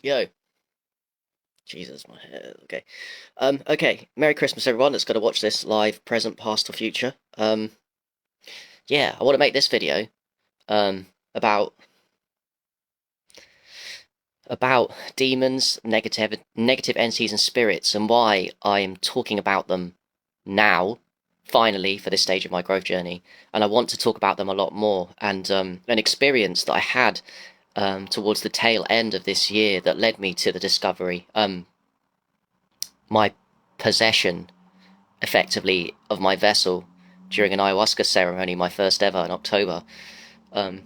Yo, Jesus, my hair. Okay. Okay. Merry Christmas, everyone that's going to watch this live, present, past, or future. Yeah, I want to make this video um about demons, negative entities, and spirits, and why I am talking about them now, finally, for this stage of my growth journey. And I want to talk about them a lot more. And an experience that I had towards the tail end of this year that led me to the discovery. My possession effectively of my vessel during an ayahuasca ceremony, my first ever in October. Um,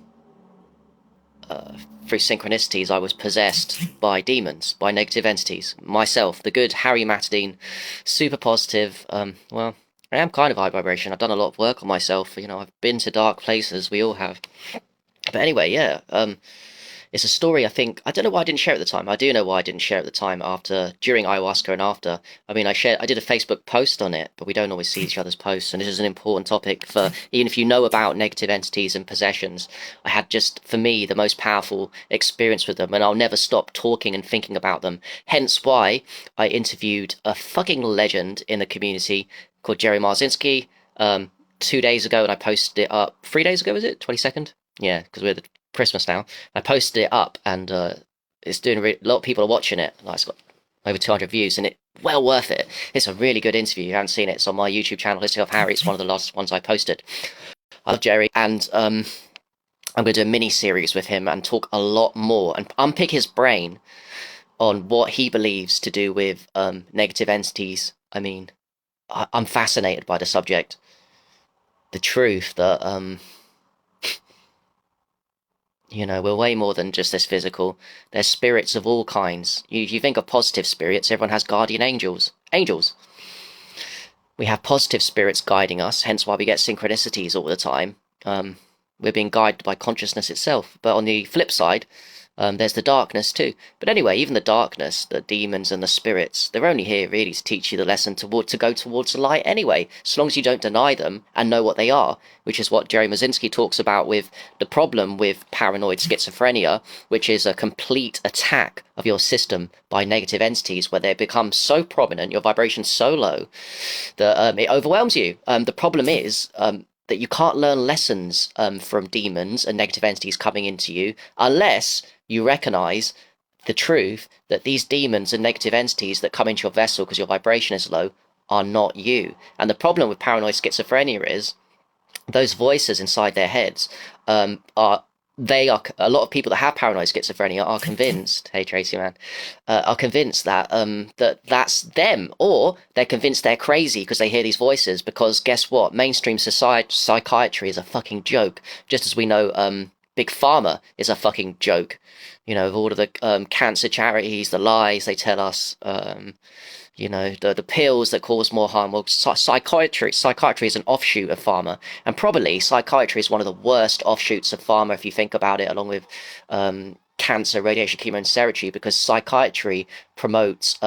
through synchronicities, I was possessed by demons, by negative entities. Myself, the good Harry Matadine, super positive. Well, I am kind of high vibration. I've done a lot of work on myself. I've been to dark places. We all have. But anyway, yeah. It's a story I don't know why I didn't share it at the time. I do know why I didn't share it at the time during ayahuasca and after. I mean, I did a Facebook post on it, but we don't always see each other's posts. And this is an important topic for, even if you know about negative entities and possessions, I had just, for me, the most powerful experience with them. And I'll never stop talking and thinking about them. Hence why I interviewed a fucking legend in the community called Jerry Marzinski, 2 days ago. And I posted it up 3 days ago, is it? 22nd? Yeah, because we're the Christmas now. I posted it up, and it's doing a lot of people are watching it. Like, it's got over 200 views, and it's well worth it. It's a really good interview. If you haven't seen it, it's on my YouTube channel, History of Harry. It's one of the last ones I posted. I love Jerry, and I'm going to do a mini series with him and talk a lot more and unpick his brain on what he believes to do with negative entities. I mean, I'm fascinated by the subject. The truth that we're way more than just this physical. There's spirits of all kinds. You think of positive spirits, everyone has guardian angels. Angels. We have positive spirits guiding us, hence why we get synchronicities all the time. We're being guided by consciousness itself. But on the flip side, there's the darkness too. But anyway, even the darkness, the demons and the spirits, they're only here really to teach you the lesson to go towards the light anyway, as long as you don't deny them and know what they are, which is what Jerry Mazinski talks about with the problem with paranoid schizophrenia, which is a complete attack of your system by negative entities where they become so prominent, your vibration's so low, that it overwhelms you. The problem is that you can't learn lessons from demons and negative entities coming into you unless you recognize the truth that these demons and negative entities that come into your vessel because your vibration is low are not you. And the problem with paranoid schizophrenia is those voices inside their heads are a lot of people that have paranoid schizophrenia are convinced. Hey Tracy, man, are convinced that that's them, or they're convinced they're crazy because they hear these voices. Because guess what? Mainstream psychiatry is a fucking joke, just as we know big pharma is a fucking joke. Of all of the cancer charities, the lies they tell us. The pills that cause more harm. Well, psychiatry is an offshoot of pharma, and probably psychiatry is one of the worst offshoots of pharma if you think about it, along with cancer, radiation, chemo, and surgery, because psychiatry promotes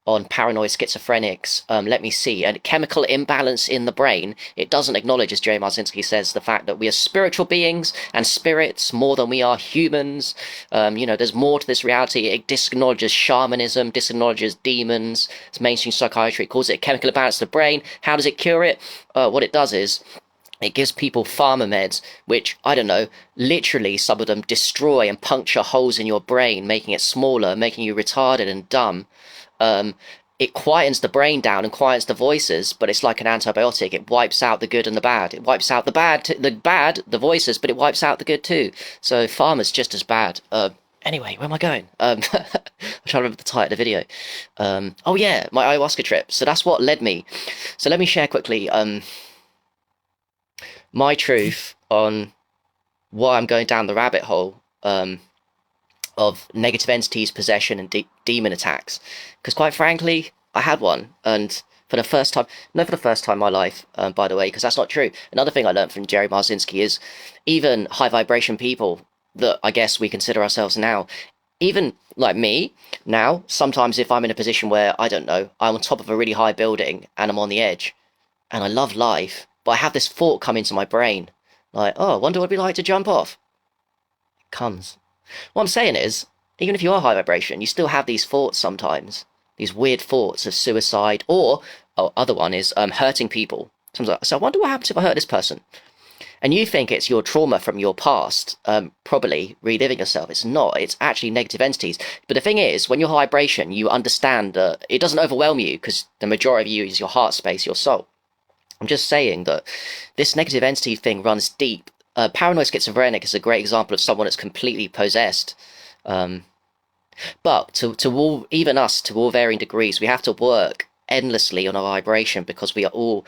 on paranoid schizophrenics, let me see, a chemical imbalance in the brain. It doesn't acknowledge, as Jerry Marzinski says, the fact that we are spiritual beings and spirits more than we are humans. There's more to this reality. It disacknowledges shamanism, disacknowledges demons. It's mainstream psychiatry. It calls it a chemical imbalance in the brain. How does it cure it? What it does is it gives people pharma meds, which, I don't know, literally some of them destroy and puncture holes in your brain, making it smaller, making you retarded and dumb. It quietens the brain down and quiets the voices, but it's like an antibiotic. It wipes out the good and the bad. It wipes out the voices, but it wipes out the good too. So pharma's just as bad. Anyway, where am I going? I'm trying to remember the title of the video. Oh yeah, my ayahuasca trip. So that's what led me. So let me share quickly my truth on why I'm going down the rabbit hole of negative entities, possession, and demon attacks. Because quite frankly, I had one, and for the first time in my life, by the way, because that's not true. Another thing I learned from Jerry Marzinski is even high vibration people that I guess we consider ourselves now, even like me now, sometimes if I'm in a position where, I don't know, I'm on top of a really high building and I'm on the edge and I love life, but I have this thought come into my brain, like, oh, I wonder what it'd be like to jump off. It comes. What I'm saying is, even if you are high vibration, you still have these thoughts sometimes, these weird thoughts of suicide, or other one is hurting people. Sometimes, so I wonder what happens if I hurt this person. And you think it's your trauma from your past, probably reliving yourself. It's not. It's actually negative entities. But the thing is, when you're high vibration, you understand that it doesn't overwhelm you because the majority of you is your heart space, your soul. I'm just saying that this negative entity thing runs deep. Paranoid schizophrenic is a great example of someone that's completely possessed. But to all, even us, to all varying degrees, we have to work endlessly on our vibration because we are all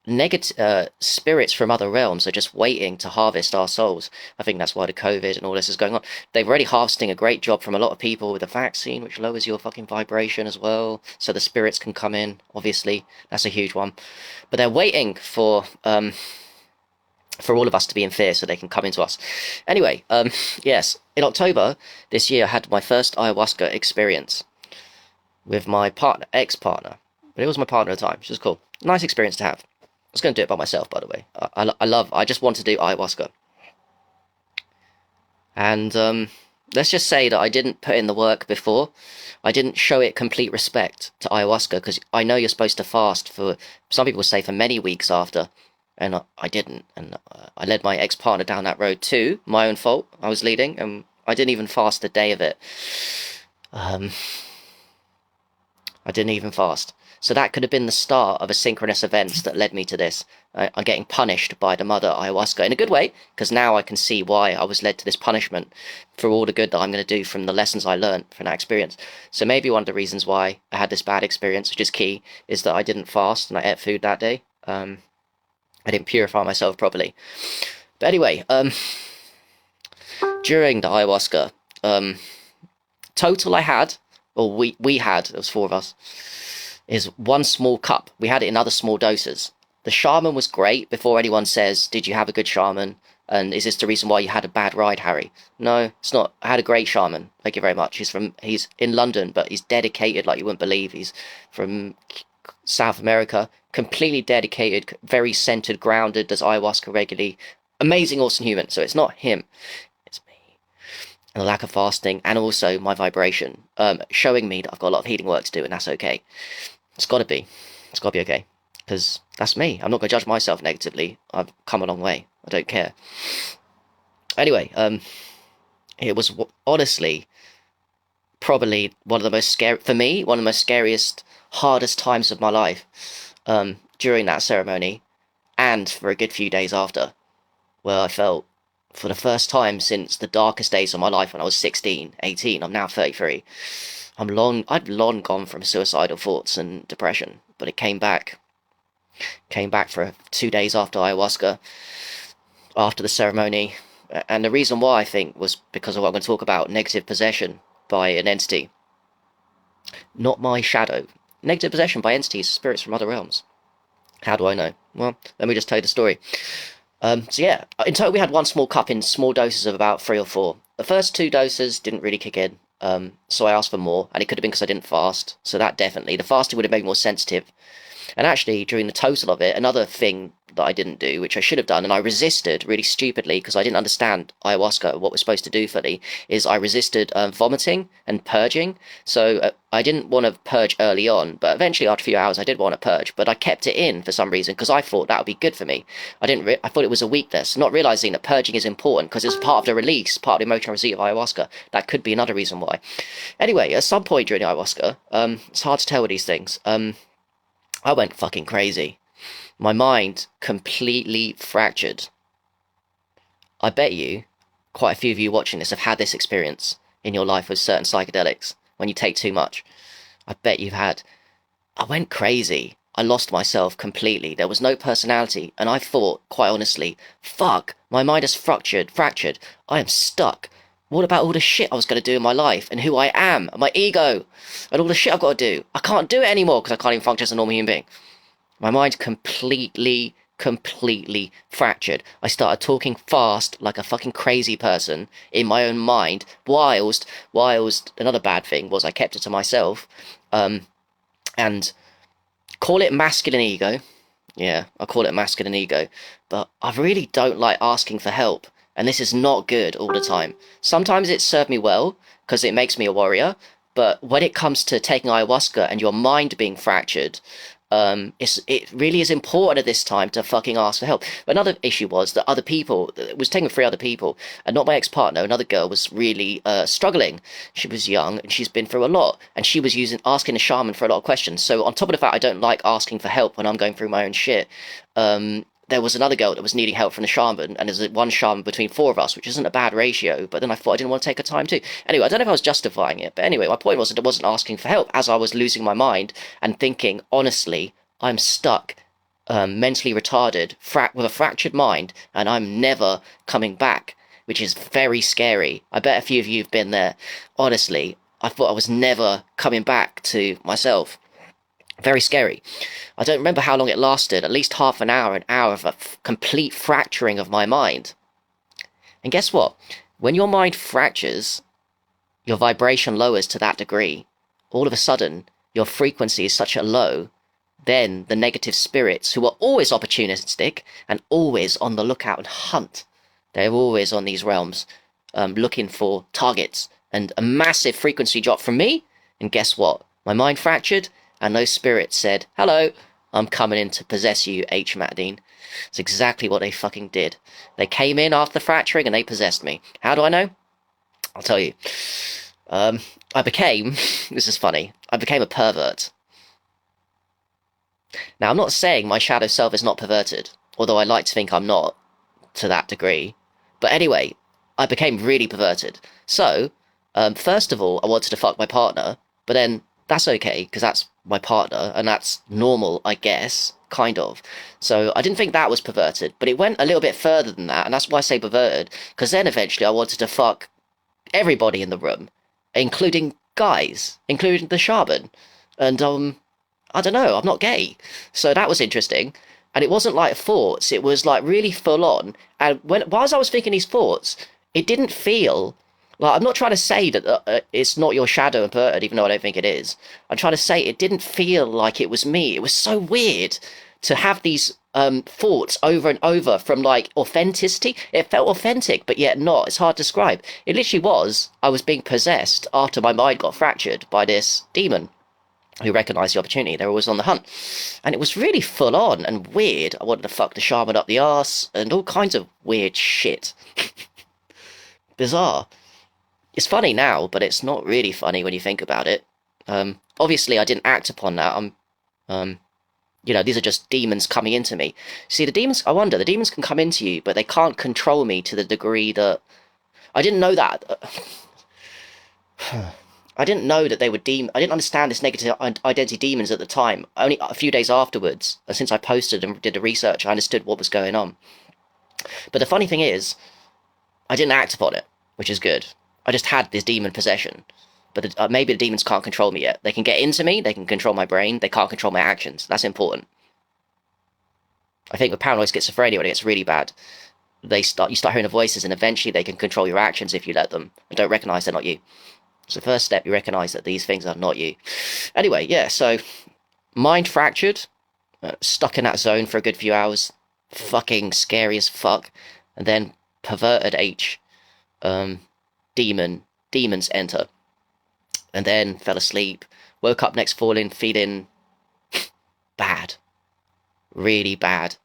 negative spirits from other realms are just waiting to harvest our souls. I think that's why the COVID and all this is going on. They're already harvesting a great job from a lot of people with the vaccine, which lowers your fucking vibration as well, so the spirits can come in. Obviously, that's a huge one. But they're waiting for all of us to be in fear so they can come into us. Anyway, yes, in October this year, I had my first ayahuasca experience with my partner, ex-partner. But it was my partner at the time, which was cool. Nice experience to have. I was going to do it by myself, by the way. I just want to do ayahuasca. And let's just say that I didn't put in the work before. I didn't show it complete respect to ayahuasca, because I know you're supposed to fast for, some people say, for many weeks after. And I didn't. And I led my ex-partner down that road too. My own fault. I was leading, and I didn't even fast the day of it. I didn't even fast. So that could have been the start of a synchronous events that led me to this. I'm getting punished by the mother ayahuasca in a good way, because now I can see why I was led to this punishment for all the good that I'm going to do from the lessons I learned from that experience. So maybe one of the reasons why I had this bad experience, which is key, is that I didn't fast and I ate food that day. I didn't purify myself properly. But anyway, during the ayahuasca, total I had, or we had, there was 4 of us, is 1 small cup. We had it in other small doses. The shaman was great. Before anyone says, did you have a good shaman? And is this the reason why you had a bad ride, Harry? No, it's not. I had a great shaman. Thank you very much. He's in London, but he's dedicated like you wouldn't believe. He's from South America, completely dedicated, very centered, grounded, does ayahuasca regularly. Amazing, awesome human. So it's not him. It's me. And the lack of fasting, and also my vibration, showing me that I've got a lot of healing work to do, and that's okay. It's got to be. It's got to be okay. Because that's me. I'm not going to judge myself negatively. I've come a long way. I don't care. Anyway, it was honestly probably one of the most scary, for me, one of the most scariest, hardest times of my life during that ceremony, and for a good few days after, where I felt, for the first time since the darkest days of my life when I was 16, 18, I'm now 33. I'd long gone from suicidal thoughts and depression, but it came back for 2 days after ayahuasca, after the ceremony. And the reason why, I think, was because of what I'm going to talk about, negative possession by an entity. Not my shadow. Negative possession by entities, spirits from other realms. How do I know? Well, let me just tell you the story. So yeah, in total we had 1 small cup in small doses of about 3 or 4. The first 2 doses didn't really kick in. So I asked for more, and it could have been because I didn't fast. So that definitely, the fasting would have made me more sensitive. And actually, during the total of it, another thing that I didn't do, which I should have done, and I resisted really stupidly because I didn't understand ayahuasca, what we're supposed to do fully, is I resisted vomiting and purging. So I didn't want to purge early on, but eventually after a few hours I did want to purge, but I kept it in for some reason because I thought that would be good for me. I thought it was a weakness, not realizing that purging is important because it's part of the release, part of the emotional receipt of ayahuasca. That could be another reason why. Anyway, at some point during ayahuasca, it's hard to tell with these things, I went fucking crazy. My mind completely fractured. I bet you, quite a few of you watching this have had this experience in your life with certain psychedelics, when you take too much. I bet you've had. I went crazy. I lost myself completely. There was no personality, and I thought, quite honestly, fuck, my mind has fractured. I am stuck. What about all the shit I was going to do in my life, and who I am, and my ego, and all the shit I've got to do? I can't do it anymore because I can't even function as a normal human being. My mind completely fractured. I started talking fast like a fucking crazy person in my own mind, whilst another bad thing was I kept it to myself, and call it masculine ego. Yeah, I call it masculine ego, but I really don't like asking for help. And this is not good all the time. Sometimes it served me well, because it makes me a warrior. But when it comes to taking ayahuasca and your mind being fractured, it really is important at this time to fucking ask for help. But another issue was that other people, it was taking 3 other people, and not my ex-partner, another girl was really struggling. She was young and she's been through a lot, and she was asking a shaman for a lot of questions. So on top of the fact I don't like asking for help when I'm going through my own shit, there was another girl that was needing help from the shaman, and there's one shaman between 4 of us, which isn't a bad ratio, but then I thought I didn't want to take her time too. Anyway, I don't know if I was justifying it, but anyway, my point was that I wasn't asking for help, as I was losing my mind and thinking, honestly, I'm stuck, mentally retarded, with a fractured mind, and I'm never coming back, which is very scary. I bet a few of you have been there. Honestly, I thought I was never coming back to myself. Very scary. I don't remember how long it lasted, at least half an hour of a complete fracturing of my mind. And guess what? When your mind fractures, your vibration lowers to that degree. All of a sudden, your frequency is such a low, then the negative spirits, who are always opportunistic and always on the lookout and hunt, they're always on these realms, looking for targets, and a massive frequency drop from me, and guess what? My mind fractured, and those spirits said, hello, I'm coming in to possess you, H. Matadine. It's exactly what they fucking did. They came in after the fracturing and they possessed me. How do I know? I'll tell you. I became, this is funny, I became a pervert. Now, I'm not saying my shadow self is not perverted, although I like to think I'm not, to that degree. But anyway, I became really perverted. So, first of all, I wanted to fuck my partner, but then that's okay, because that's my partner, and that's normal, I guess, kind of. So I didn't think that was perverted, but it went a little bit further than that, and that's why I say perverted, because then eventually I wanted to fuck everybody in the room, including guys, including the shaman, and, I don't know, I'm not gay, so that was interesting, and it wasn't like thoughts, it was like really full on, and whilst I was thinking these thoughts, it didn't feel... Like, I'm not trying to say that it's not your shadow inverted, even though I don't think it is. I'm trying to say it didn't feel like it was me. It was so weird to have these thoughts over and over from, like, authenticity. It felt authentic, but yet not. It's hard to describe. It literally was, I was being possessed after my mind got fractured by this demon who recognised the opportunity. They were always on the hunt. And it was really full on and weird. I wanted to fuck the shaman up the arse and all kinds of weird shit. Bizarre. It's funny now, but it's not really funny when you think about it. Obviously, I didn't act upon that. These are just demons coming into me. See, the demons, I wonder, the demons can come into you, but they can't control me to the degree that... I didn't know that. I didn't know that they were I didn't understand this negative identity demons at the time. Only a few days afterwards, since I posted and did the research, I understood what was going on. But the funny thing is, I didn't act upon it, which is good. I just had this demon possession. But maybe the demons can't control me yet. They can get into me, they can control my brain, they can't control my actions. That's important. I think with paranoid schizophrenia, when it gets really bad, you start hearing the voices, and eventually they can control your actions if you let them, and don't recognise they're not you. So the first step, you recognise that these things are not you. Anyway, yeah, so mind fractured, stuck in that zone for a good few hours, fucking scary as fuck, and then perverted H, demons enter, and then fell asleep, woke up next morning feeling bad, really bad.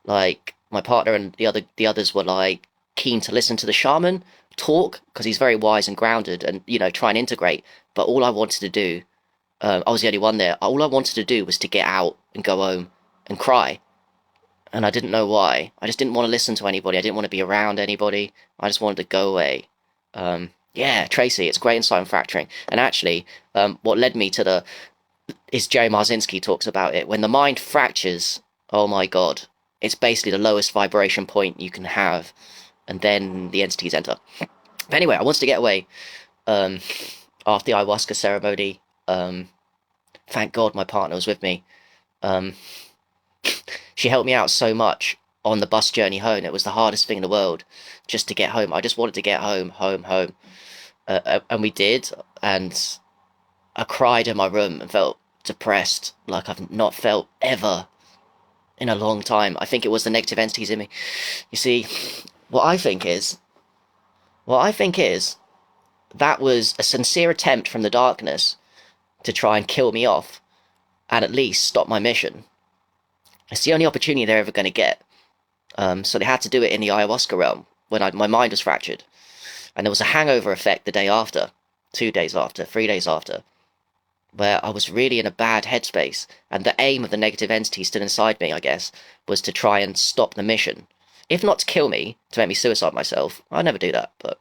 Like, my partner and the others were like keen to listen to the shaman talk, because he's very wise and grounded, and try and integrate. But all I wanted to do, I was the only one there, all I wanted to do was to get out and go home and cry. And I didn't know why. I just didn't want to listen to anybody. I didn't want to be around anybody. I just wanted to go away. Yeah, Tracy, it's great insight on fracturing. And actually, what led me to is Jerry Marzinski talks about it. When the mind fractures, oh my God, it's basically the lowest vibration point you can have. And then the entities enter. But anyway, I wanted to get away after the ayahuasca ceremony. Thank God my partner was with me. She helped me out so much on the bus journey home. It was the hardest thing in the world just to get home. I just wanted to get home. And we did. And I cried in my room and felt depressed like I've not felt ever in a long time. I think it was the negative entities in me. You see, What I think is, what I think is, that was a sincere attempt from the darkness to try and kill me off and at least stop my mission. It's the only opportunity they're ever going to get. So they had to do it in the ayahuasca realm when my mind was fractured. And there was a hangover effect the day after, 2 days after, 3 days after, where I was really in a bad headspace. And the aim of the negative entity still inside me, I guess, was to try and stop the mission. If not to kill me, to make me suicide myself. I'd never do that, but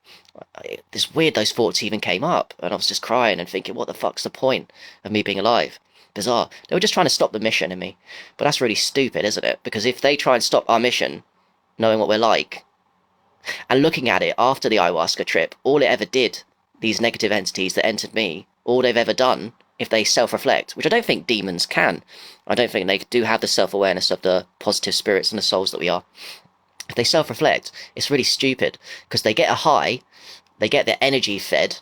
it's weird those thoughts even came up. And I was just crying and thinking, what the fuck's the point of me being alive? Bizarre. They were just trying to stop the mission in me. But that's really stupid, isn't it? Because if they try and stop our mission, knowing what we're like, and looking at it after the ayahuasca trip, all it ever did, these negative entities that entered me, all they've ever done, if they self-reflect, which I don't think demons can, I don't think they do have the self-awareness of the positive spirits and the souls that we are. If they self-reflect, it's really stupid, because they get a high, they get their energy fed,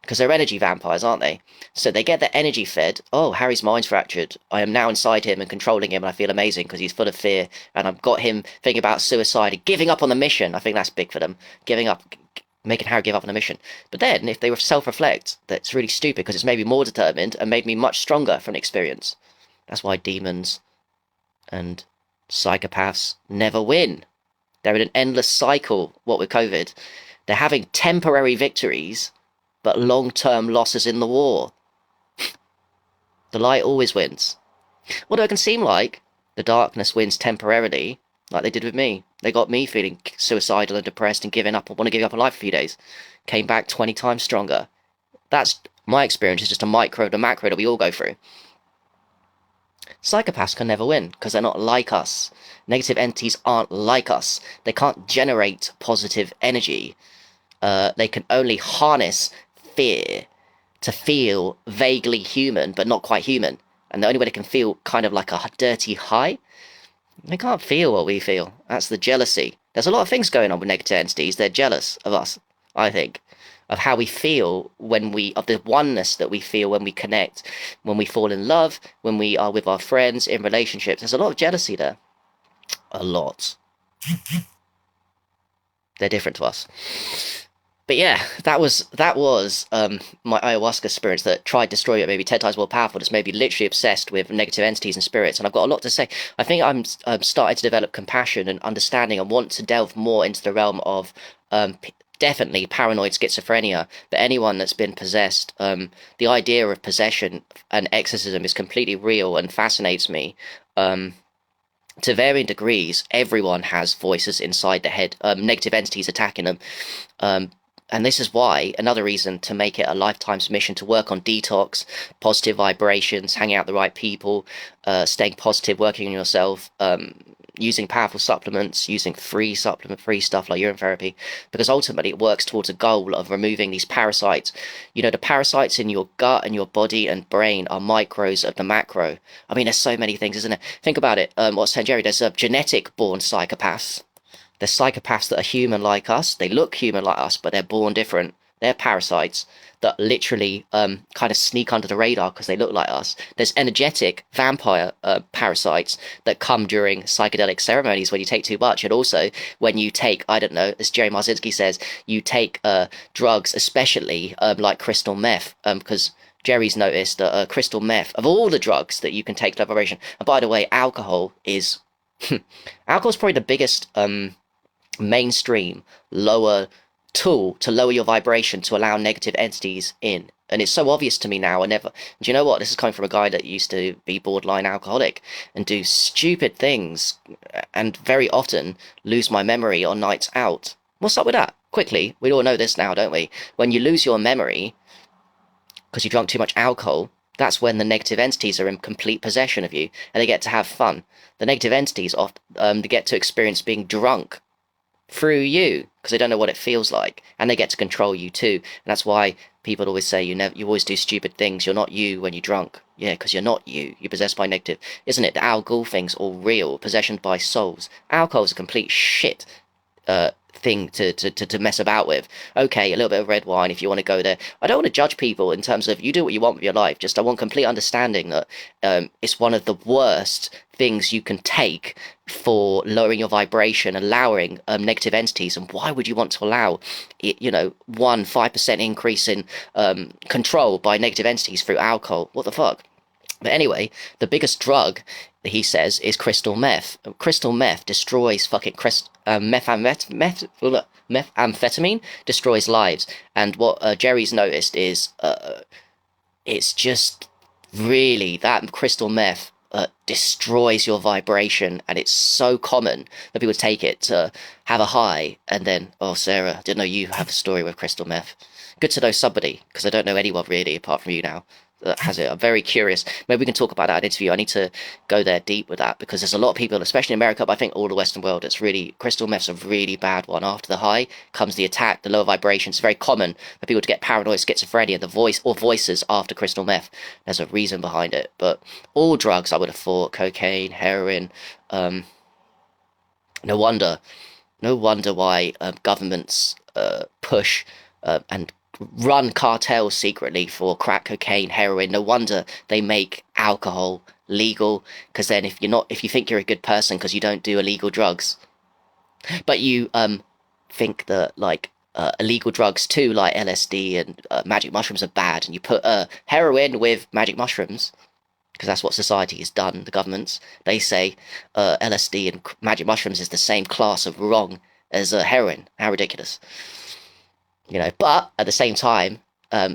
because they're energy vampires, aren't they? So they get their energy fed. Oh, Harry's mind's fractured. I am now inside him and controlling him, and I feel amazing because he's full of fear, and I've got him thinking about suicide and giving up on the mission. I think that's big for them. Giving up, making Harry give up on the mission. But then, if they self-reflect, that's really stupid because it's made me more determined and made me much stronger from experience. That's why demons and psychopaths never win. They're in an endless cycle, what with COVID. They're having temporary victories, but long-term losses in the war. The light always wins. Although it can seem like the darkness wins temporarily, like they did with me. They got me feeling suicidal and depressed and giving up, I want to give up on life for a few days. Came back 20 times stronger. That's my experience, is just a micro to macro that we all go through. Psychopaths can never win because they're not like us. Negative entities aren't like us. They can't generate positive energy. They can only harness fear to feel vaguely human, but not quite human. And the only way they can feel kind of like a dirty high, they can't feel what we feel. That's the jealousy. There's a lot of things going on with negative entities. They're jealous of us, I think, of how we feel when of the oneness that we feel when we connect, when we fall in love, when we are with our friends, in relationships. There's a lot of jealousy there. A lot. They're different to us. But yeah, that was my ayahuasca experience that tried to destroy it, maybe 10 times more powerful. Just made me literally obsessed with negative entities and spirits, and I've got a lot to say. I think I'm starting to develop compassion and understanding and want to delve more into the realm of definitely paranoid schizophrenia, but anyone that's been possessed. The idea of possession and exorcism is completely real and fascinates me. To varying degrees, everyone has voices inside their head, negative entities attacking them. And this is why, another reason to make it a lifetime's mission to work on detox, positive vibrations, hanging out with the right people, staying positive, working on yourself, using powerful supplements, using free stuff like urine therapy, because ultimately it works towards a goal of removing these parasites. You know, the parasites in your gut and your body and brain are micros of the macro. I mean, there's so many things, isn't it? Think about it. What's Jerry? There's genetic-born psychopaths. There's psychopaths that are human like us. They look human like us, but they're born different. They're parasites that literally kind of sneak under the radar because they look like us. There's energetic vampire parasites that come during psychedelic ceremonies when you take too much. And also when you take, I don't know, as Jerry Marzinski says, you take drugs, especially like crystal meth, because Jerry's noticed that crystal meth, of all the drugs that you can take to vibration, and by the way, alcohol is probably the biggest mainstream lower tool to lower your vibration to allow negative entities in. And it's so obvious to me now. Do you know what? This is coming from a guy that used to be borderline alcoholic and do stupid things and very often lose my memory on nights out. What's up with that? Quickly, we all know this now, don't we? When you lose your memory because you drank too much alcohol, that's when the negative entities are in complete possession of you and they get to have fun. The negative entities they get to experience being drunk through you because they don't know what it feels like, and they get to control you too. And that's why people always say you always do stupid things. You're not you when you're drunk. Yeah, because you're not you. You're possessed by negative, isn't it? The Al Ghul thing's all real. Possession by souls. Alcohol's a complete shit thing to mess about with. Okay, a little bit of red wine if you want to go there. I don't want to judge people in terms of you do what you want with your life. Just I want complete understanding that it's one of the worst things you can take for lowering your vibration, allowing negative entities. And why would you want to allow, 5% increase in control by negative entities through alcohol? What the fuck? But anyway, the biggest drug, he says, is crystal meth. Crystal meth destroys fucking methamphetamine destroys lives. And what Jerry's noticed is it's just really that crystal meth destroys your vibration, and it's so common that people take it to have a high, and then, oh, Sarah, didn't know you have a story with crystal meth. Good to know somebody, because I don't know anyone really apart from you now that has it. I'm very curious. Maybe we can talk about that in an interview. I need to go there deep with that, because there's a lot of people, especially in America, but I think all the Western world, it's really, crystal meth's a really bad one. After the high comes the attack, the lower vibration. It's very common for people to get paranoid, schizophrenia, the voice or voices after crystal meth. There's a reason behind it. But all drugs, I would have thought, cocaine, heroin, no wonder why governments push and run cartels secretly for crack, cocaine, heroin. No wonder they make alcohol legal, because then if you think you're a good person because you don't do illegal drugs, but you think that like illegal drugs too, like LSD and magic mushrooms, are bad, and you put heroin with magic mushrooms, because that's what society has done. The governments, they say LSD and magic mushrooms is the same class of wrong as heroin. How ridiculous. But at the same time,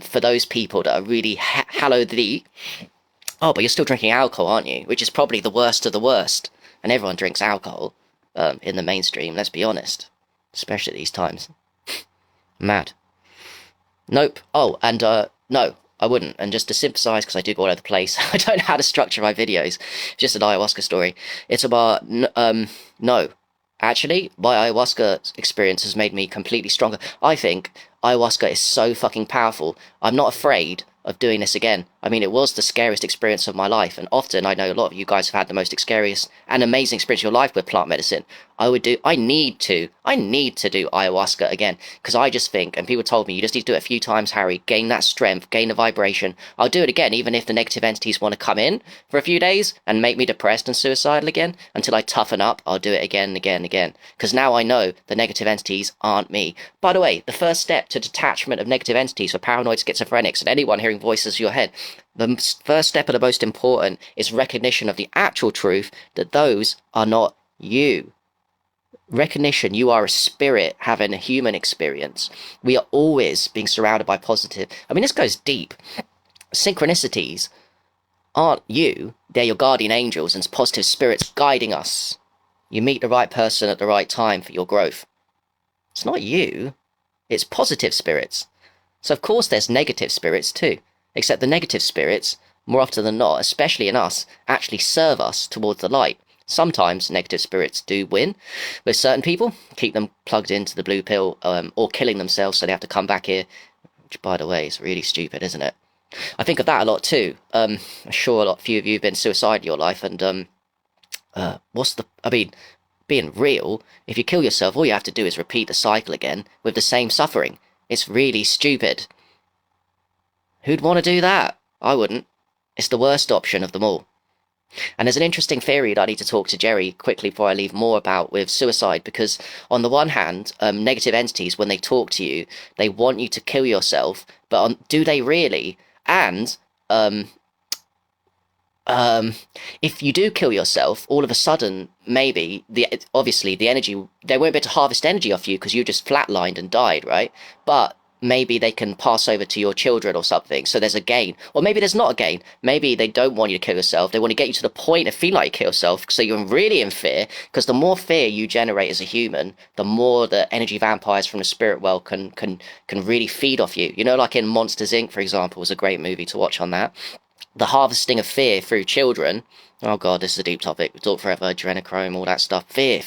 for those people that are really hallowed but you're still drinking alcohol, aren't you? Which is probably the worst of the worst. And everyone drinks alcohol in the mainstream, let's be honest. Especially these times. Mad. Nope. Oh, and no, I wouldn't. And just to synthesize, because I do go all over the place, I don't know how to structure my videos. Just an ayahuasca story. It's about, no. Actually, my ayahuasca experience has made me completely stronger. I think ayahuasca is so fucking powerful. I'm not afraid of doing this again. I mean, it was the scariest experience of my life, and often I know a lot of you guys have had the most scariest and amazing experience of your life with plant medicine. I need to do ayahuasca again, because I just think, and people told me, you just need to do it a few times, Harry, gain that strength, gain the vibration. I'll do it again, even if the negative entities want to come in for a few days and make me depressed and suicidal again. Until I toughen up, I'll do it again and again and again, because now I know the negative entities aren't me. By the way, the first step to detachment of negative entities for paranoid schizophrenics and anyone hearing voices in your head, the first step and the most important is recognition of the actual truth that those are not you. Recognition, you are a spirit having a human experience. We are always being surrounded by positive. I mean, this goes deep. Synchronicities aren't you. They're your guardian angels and positive spirits guiding us. You meet the right person at the right time for your growth. It's not you. It's positive spirits. So of course there's negative spirits too. Except the negative spirits, more often than not, especially in us, actually serve us towards the light. Sometimes negative spirits do win with certain people, keep them plugged into the blue pill, or killing themselves so they have to come back here, which, by the way, is really stupid, isn't it? I think of that a lot too. I'm sure few of you have been suicidal in your life, and being real, if you kill yourself, all you have to do is repeat the cycle again with the same suffering. It's really stupid. Who'd want to do that? I wouldn't. It's the worst option of them all. And there's an interesting theory that I need to talk to Jerry quickly before I leave more about with suicide, because on the one hand, negative entities, when they talk to you, they want you to kill yourself, but do they really? And if you do kill yourself, all of a sudden, maybe, obviously the energy, they won't be able to harvest energy off you because you just flatlined and died, right? But maybe they can pass over to your children or something, so there's a gain. Or maybe there's not a gain. Maybe they don't want you to kill yourself. They want to get you to the point of feeling like you kill yourself, so you're really in fear, because the more fear you generate as a human, the more the energy vampires from the spirit world can really feed off you. You know, like in Monsters, Inc., for example, was a great movie to watch on that. The harvesting of fear through children. Oh God, this is a deep topic. We talk forever, adrenochrome, all that stuff. Fear.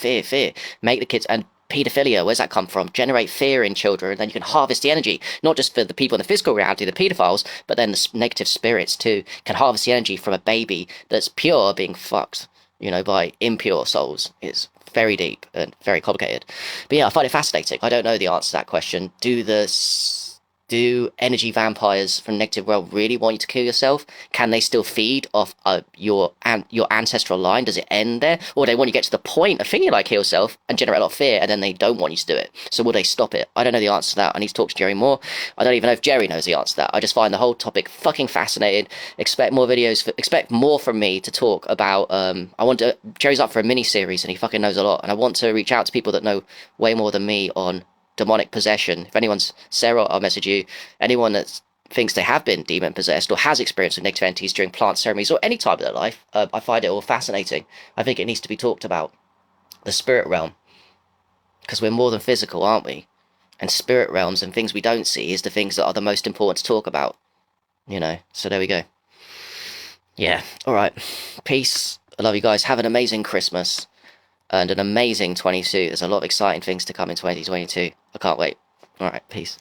Make the kids... And paedophilia, where's that come from? Generate fear in children, and then you can harvest the energy, not just for the people in the physical reality, the paedophiles, but then the negative spirits too can harvest the energy from a baby that's pure being fucked. you know, by impure souls. It's very deep and very complicated. But yeah, I find it fascinating. I don't know the answer to that question. Do energy vampires from negative realm really want you to kill yourself? Can they still feed off your ancestral line? Does it end there, or do they want you to get to the point of thinking like kill yourself and generate a lot of fear, and then they don't want you to do it? So will they stop it? I don't know the answer to that. I need to talk to Jerry more. I don't even know if Jerry knows the answer to that. I just find the whole topic fucking fascinating. Expect more videos. Expect more from me to talk about. Jerry's up for a mini series, and he fucking knows a lot. And I want to reach out to people that know way more than me on demonic possession. If anyone's Sarah, I'll message you. Anyone that thinks they have been demon possessed or has experience with negative entities during plant ceremonies or any time of their life, I find it all fascinating. I think it needs to be talked about. The spirit realm, because we're more than physical, aren't we? And spirit realms and things we don't see is the things that are the most important to talk about. You know. So there we go. Yeah. All right. Peace. I love you guys. Have an amazing Christmas. And an amazing 22. There's a lot of exciting things to come in 2022. I can't wait. All right, peace.